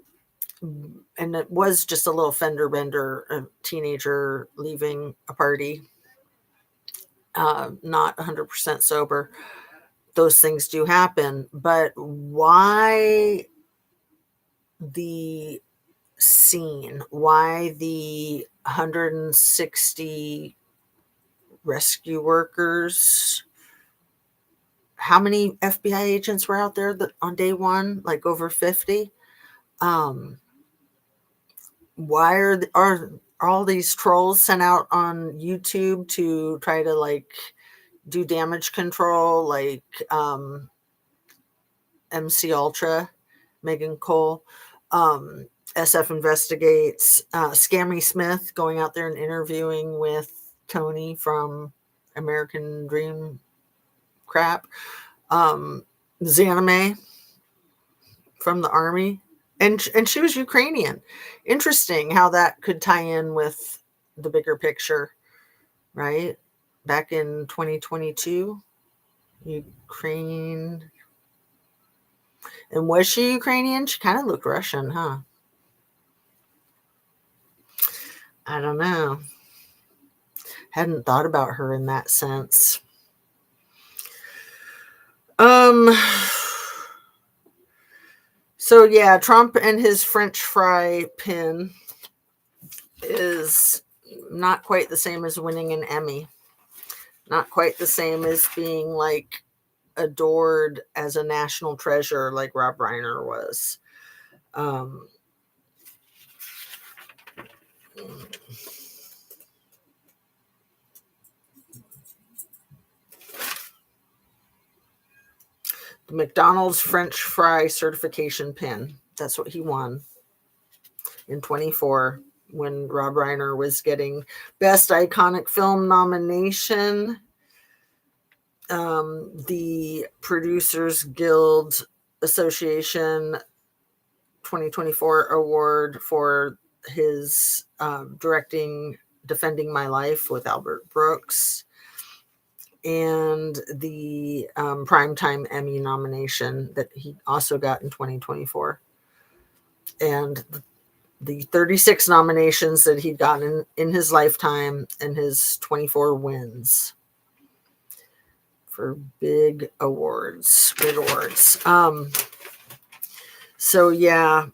and it was just a little fender bender, a teenager leaving a party, not 100% sober. Those things do happen, but why the scene? Why the 160 rescue workers? How many FBI agents were out there on day one? Like over 50. Um, why are all these trolls sent out on YouTube to try to like do damage control, like MC Ultra, Megan Cole, SF Investigates, Scammy Smith going out there and interviewing with Tony from American Dream crap, Zanime from the army, and she was Ukrainian. Interesting how that could tie in with the bigger picture, right? Back in 2022, Ukraine. And was she Ukrainian? She kind of looked Russian, huh? I don't know. Hadn't thought about her in that sense. So yeah, Trump and his French fry pin is not quite the same as winning an Emmy. Not quite the same as being like adored as a national treasure like Rob Reiner was. The McDonald's French fry certification pin. That's what he won in 24 when Rob Reiner was getting Best Iconic Film nomination. The Producers Guild Association 2024 award for his directing Defending My Life with Albert Brooks, and the Primetime Emmy nomination that he also got in 2024. And the 36 nominations that he'd gotten in his lifetime and his 24 wins for big awards. So yeah.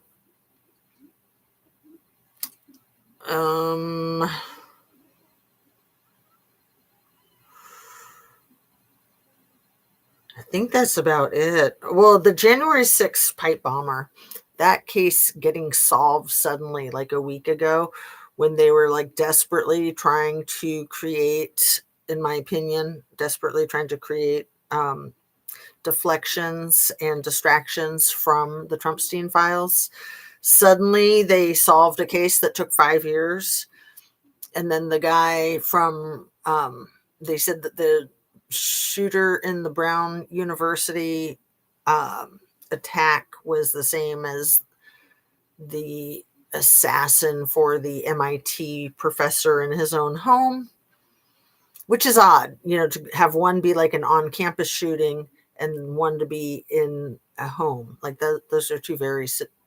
I think that's about it. Well, the January 6th pipe bomber, that case getting solved suddenly like a week ago when they were like desperately trying to create, in my opinion, desperately trying to create deflections and distractions from the Trumpstein files. Suddenly they solved a case that took 5 years. And then the guy from, they said that the shooter in the Brown University attack was the same as the assassin for the MIT professor in his own home, which is odd, to have one be like an on-campus shooting and one to be in a home. Like those are two very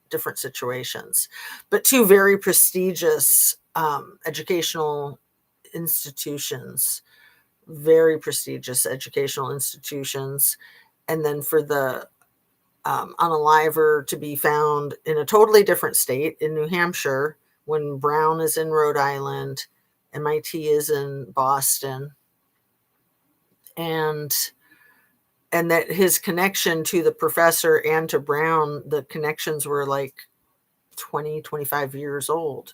different situations, but two very prestigious educational institutions, very prestigious educational institutions. And then for the unaliver to be found in a totally different state in New Hampshire, when Brown is in Rhode Island, MIT is in Boston, and that his connection to the professor and to Brown, the connections were like 20, 25 years old.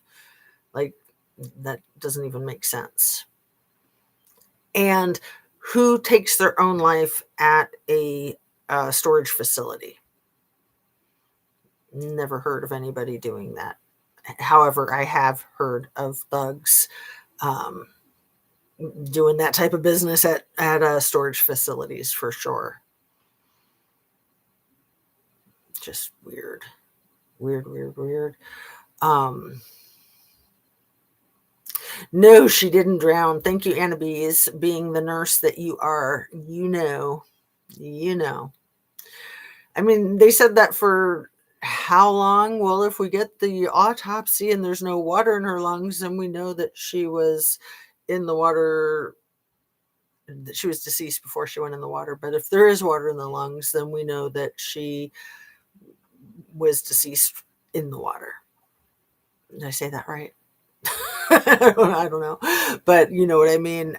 Like, that doesn't even make sense. And who takes their own life at a storage facility? Never heard of anybody doing that. However, I have heard of thugs doing that type of business at storage facilities for sure. Just weird. No, she didn't drown. Thank you, Anna Bees, being the nurse that you are. you know. I mean, they said that for how long? Well, if we get the autopsy and there's no water in her lungs, then we know that she was in the water, that she was deceased before she went in the water. But if there is water in the lungs, then we know that she was deceased in the water. Did I say that right? I don't know, but you know what I mean.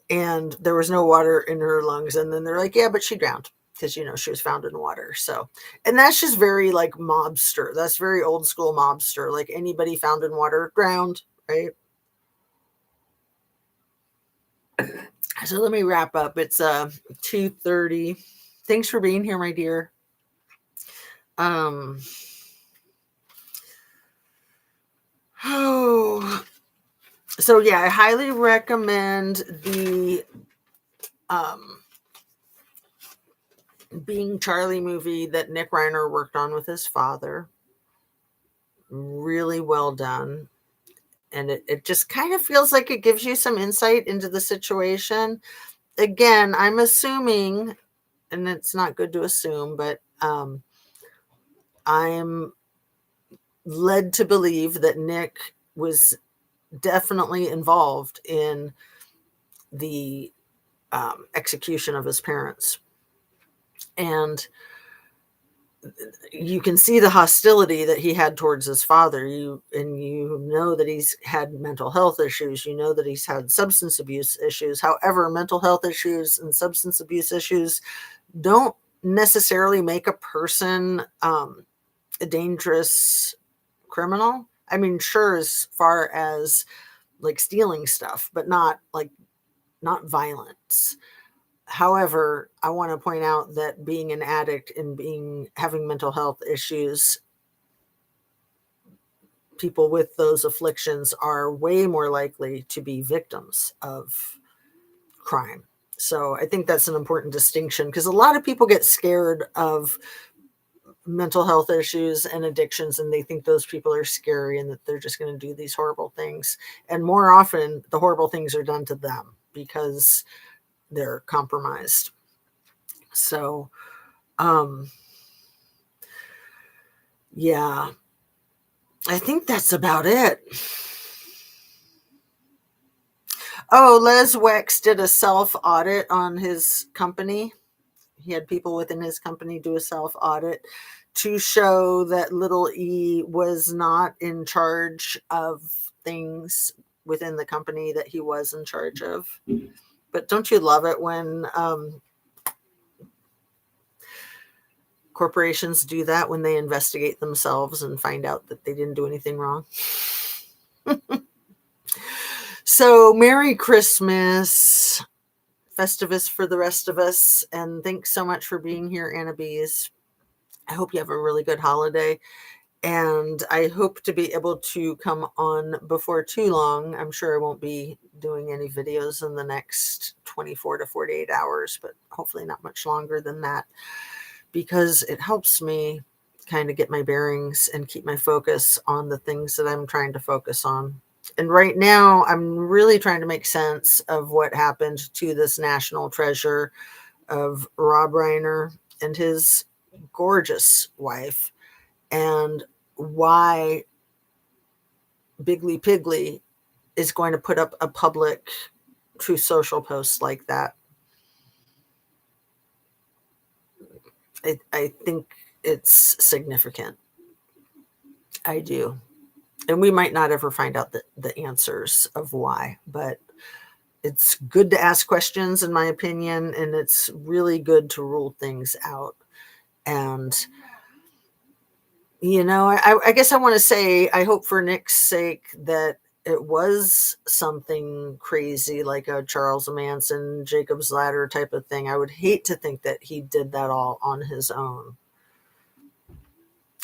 And there was no water in her lungs, and then they're like, yeah, but she drowned because you know she was found in water. So, and that's just very like mobster. That's very old school mobster. Like anybody found in water drowned, right? So let me wrap up. It's 2:30. Thanks for being here, my dear. Um oh, so yeah, I highly recommend the um Being Charlie movie that Nick Reiner worked on with his father. Really well done. And it just kind of feels like it gives you some insight into the situation. Again, I'm assuming, and it's not good to assume, but I'm led to believe that Nick was definitely involved in the execution of his parents. And you can see the hostility that he had towards his father. You know that he's had mental health issues. You know that he's had substance abuse issues. However, mental health issues and substance abuse issues don't necessarily make a person a dangerous criminal. I mean, sure, as far as like stealing stuff, but not violence. However, I want to point out that being an addict and having mental health issues, people with those afflictions are way more likely to be victims of crime. So I think that's an important distinction because a lot of people get scared of mental health issues and addictions, and they think those people are scary and that they're just going to do these horrible things. And more often, the horrible things are done to them because they're compromised. So, yeah, I think that's about it. Oh, Les Wex did a self audit on his company. He had people within his company do a self audit to show that little E was not in charge of things within the company that he was in charge of. But don't you love it when corporations do that, when they investigate themselves and find out that they didn't do anything wrong? So, Merry Christmas, Festivus for the rest of us, and thanks so much for being here, Anna Bees. I hope you have a really good holiday, and I hope to be able to come on before too long. I'm sure I won't be doing any videos in the next 24 to 48 hours, but hopefully not much longer than that, because it helps me kind of get my bearings and keep my focus on the things that I'm trying to focus on. And right now, I'm really trying to make sense of what happened to this national treasure of Rob Reiner and his gorgeous wife, and why Biggly Piggly is going to put up a public Truth Social post like that. I think it's significant. I do. And we might not ever find out the answers of why, but it's good to ask questions, in my opinion, and it's really good to rule things out. And, you know, I guess I want to say, I hope for Nick's sake that it was something crazy like a Charles Manson, Jacob's Ladder type of thing. I would hate to think that he did that all on his own.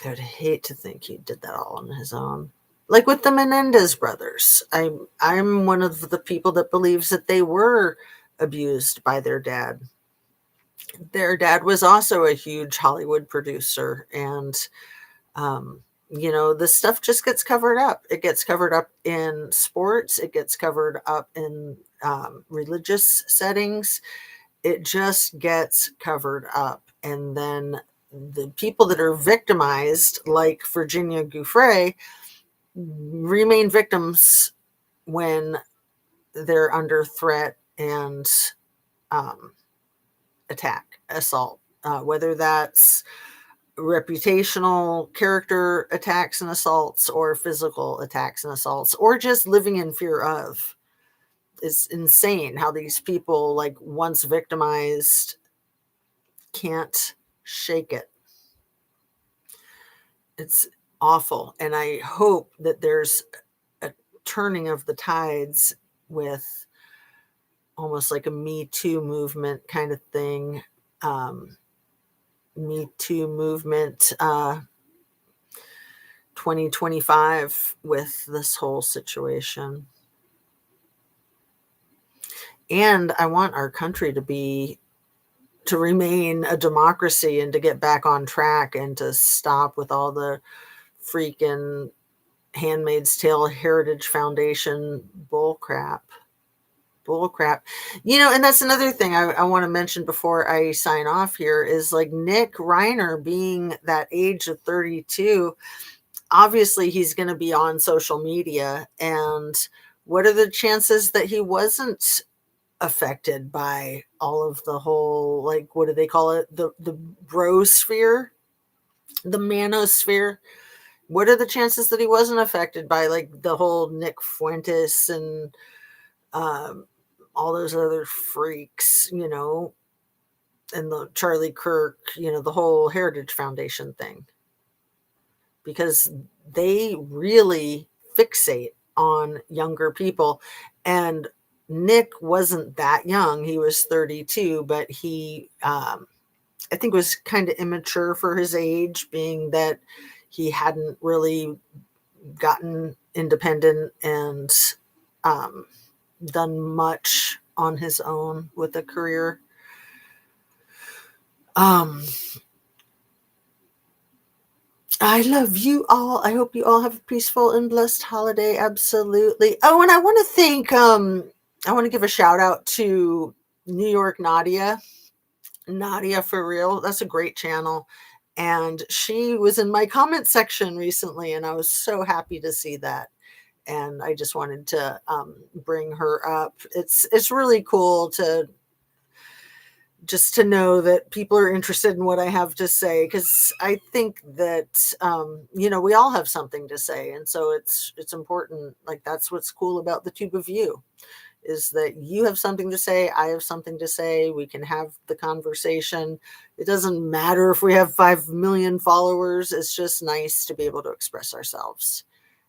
I would hate to think he did that all on his own. Like with the Menendez brothers. I'm one of the people that believes that they were abused by their dad. Their dad was also a huge Hollywood producer, and you know, this stuff just gets covered up. It gets covered up in sports. It gets covered up in religious settings. it just gets covered up. And then the people that are victimized, like Virginia Giuffre, remain victims when they're under threat and attack, assault, whether that's reputational character attacks and assaults or physical attacks and assaults or just living in fear of. It's insane how these people, like once victimized, can't shake it. It's awful. And I hope that there's a turning of the tides with almost like a Me Too movement kind of thing. Me Too movement 2025 with this whole situation. And I want our country to remain a democracy and to get back on track and to stop with all the freaking Handmaid's Tale Heritage Foundation bullcrap. And that's another thing I want to mention before I sign off here is like Nick Reiner being that age of 32. Obviously, he's going to be on social media. And what are the chances that he wasn't affected by all of the whole, like, what do they call it? The brosphere, the manosphere. What are the chances that he wasn't affected by like the whole Nick Fuentes and all those other freaks, and the Charlie Kirk, the whole Heritage Foundation thing? Because they really fixate on younger people. And Nick wasn't that young. He was 32, but he, I think, was kind of immature for his age, being that he hadn't really gotten independent and done much on his own with a career. I love you all. I hope you all have a peaceful and blessed holiday. Absolutely. Oh, and I want to give a shout out to New York Nadia for Real. That's a great channel. And she was in my comment section recently, and I was so happy to see that. And I just wanted to bring her up. It's really cool to know that people are interested in what I have to say, because I think that we all have something to say, and so it's important. Like, that's what's cool about the Tube of You, is that you have something to say, I have something to say, we can have the conversation. It doesn't matter if we have 5 million followers. It's just nice to be able to express ourselves.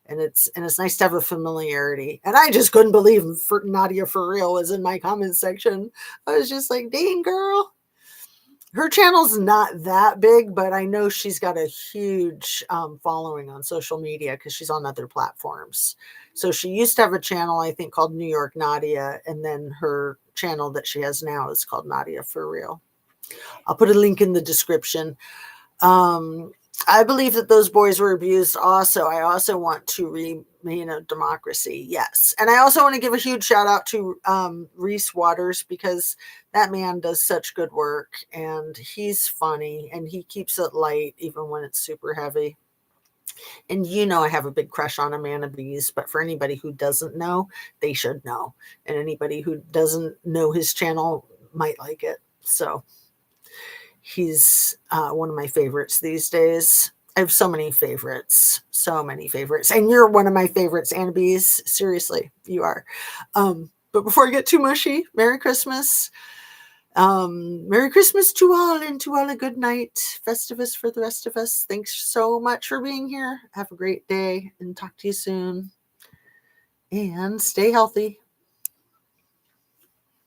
And it's nice to have a familiarity. And I just couldn't believe Nadia for Real was in my comment section. I was just like, dang, girl. Her channel's not that big, but I know she's got a huge following on social media because she's on other platforms. So she used to have a channel, I think, called New York Nadia. And then her channel that she has now is called Nadia for Real. I'll put a link in the description. I believe that those boys were abused also. I also want to remain a democracy. Yes. And I also want to give a huge shout out to Reese Waters, because that man does such good work, and he's funny, and he keeps it light even when it's super heavy. And I have a big crush on Amanda Bees, but for anybody who doesn't know, they should know. And anybody who doesn't know his channel might like it. So he's one of my favorites these days. I have so many favorites. And you're one of my favorites, Anna Bees. Seriously, you are. But before I get too mushy, Merry Christmas. Merry Christmas to all, and to all a good night. Festivus for the rest of us. Thanks so much for being here. Have a great day, and talk to you soon. And stay healthy.